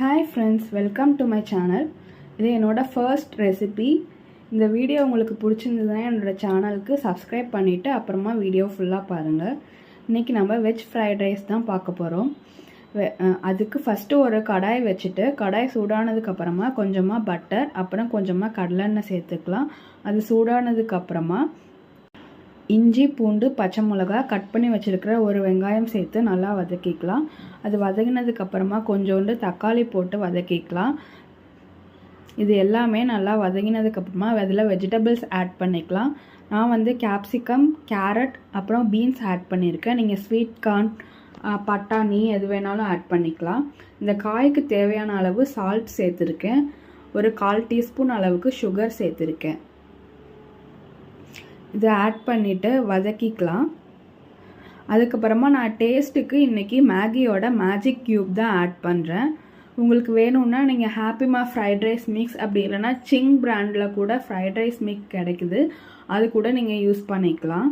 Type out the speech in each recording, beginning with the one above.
Hi friends, welcome to my channel. இது என்னோட first recipe. இந்த வீடியோ உங்களுக்கு பிடிச்சிருந்ததுன்னா என்னோட சேனலுக்கு சப்ஸ்கிரைப் பண்ணிவிட்டு அப்புறமா வீடியோ ஃபுல்லாக பாருங்கள். இன்றைக்கி நம்ம வெஜ் ஃப்ரைட் ரைஸ் தான் பார்க்க போகிறோம். அதுக்கு ஃபஸ்ட்டு ஒரு கடாய் வச்சுட்டு கடாய் சூடானதுக்கப்புறமா கொஞ்சமாக பட்டர் அப்புறம் கொஞ்சமாக கடலெண்ணெய் சேர்த்துக்கலாம். அது சூடானதுக்கப்புறமா இஞ்சி பூண்டு பச்சை மிளகா கட் பண்ணி வச்சுருக்கிற ஒரு வெங்காயம் சேர்த்து நல்லா வதக்கிக்கலாம். அது வதங்கினதுக்கப்புறமா கொஞ்சோண்டு தக்காளி போட்டு வதக்கிக்கலாம். இது எல்லாமே நல்லா வதங்கினதுக்கப்புறமா அதில் வெஜிடபிள்ஸ் ஆட் பண்ணிக்கலாம். நான் கேப்சிகம், கேரட் அப்புறம் பீன்ஸ் ஆட் பண்ணியிருக்கேன். நீங்கள் ஸ்வீட் கார்ன், பட்டாணி எது வேணாலும் ஆட் பண்ணிக்கலாம். இந்த காய்க்கு தேவையான அளவு சால்ட் சேர்த்துருக்கேன். ஒரு 1/4 டீஸ்பூன் அளவுக்கு சுகர் சேர்த்துருக்கேன். இதை ஆட் பண்ணிவிட்டு வதக்கிக்கலாம். அதுக்கப்புறமா நான் டேஸ்ட்டுக்கு இன்றைக்கி மேகியோட மேஜிக் க்யூப் தான் ஆட் பண்ணுறேன். உங்களுக்கு வேணும்னா நீங்கள் ஹாப்பிமா ஃப்ரைட் ரைஸ் மிக்ஸ் அப்படி இல்லைனா சிங் பிராண்டில் கூட ஃப்ரைட் ரைஸ் மிக்ஸ் கிடைக்குது, அது கூட நீங்கள் யூஸ் பண்ணிக்கலாம்.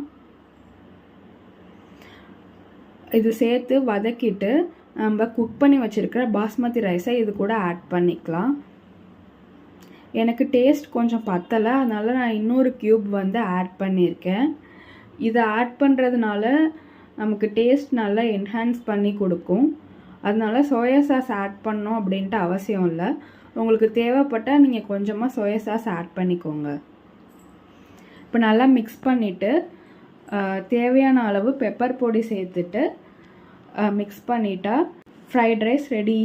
இது சேர்த்து வதக்கிட்டு நம்ம குக் பண்ணி வச்சுருக்கிற பாஸ்மதி ரைஸை இது கூட ஆட் பண்ணிக்கலாம். எனக்கு டேஸ்ட் கொஞ்சம் பத்தலை, அதனால் நான் இன்னொரு க்யூப் ஆட் பண்ணியிருக்கேன். இதை ஆட் பண்ணுறதுனால நமக்கு டேஸ்ட் நல்லா என்ஹான்ஸ் பண்ணி கொடுக்கும். அதனால சோயா சாஸ் ஆட் பண்ணோம் அப்படின்ட்டு அவசியம் இல்லை. உங்களுக்கு தேவைப்பட்டால் நீங்கள் கொஞ்சமாக சோயா சாஸ் ஆட் பண்ணிக்கோங்க. இப்போ நல்லா மிக்ஸ் பண்ணிவிட்டு தேவையான அளவு பெப்பர் பொடி சேர்த்துட்டு மிக்ஸ் பண்ணிட்டா ஃப்ரைட் ரைஸ் ரெடி.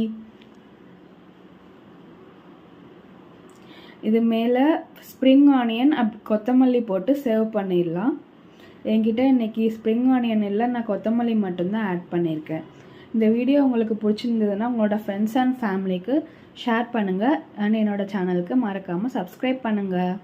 இது மேலே ஸ்ப்ரிங் ஆனியன் கொத்தமல்லி போட்டு சர்வ் பண்ணிடலாம். என்கிட்ட இன்றைக்கி ஸ்ப்ரிங் ஆனியன் இல்லை, நான் கொத்தமல்லி மட்டும்தான் ஆட் பண்ணியிருக்கேன். இந்த வீடியோ உங்களுக்கு பிடிச்சிருந்ததுன்னா உங்களோட ஃப்ரெண்ட்ஸ் அண்ட் ஃபேமிலிக்கு ஷேர் பண்ணுங்கள். அண்ட் என்னோடய சேனலுக்கு மறக்காமல் சப்ஸ்கிரைப் பண்ணுங்கள்.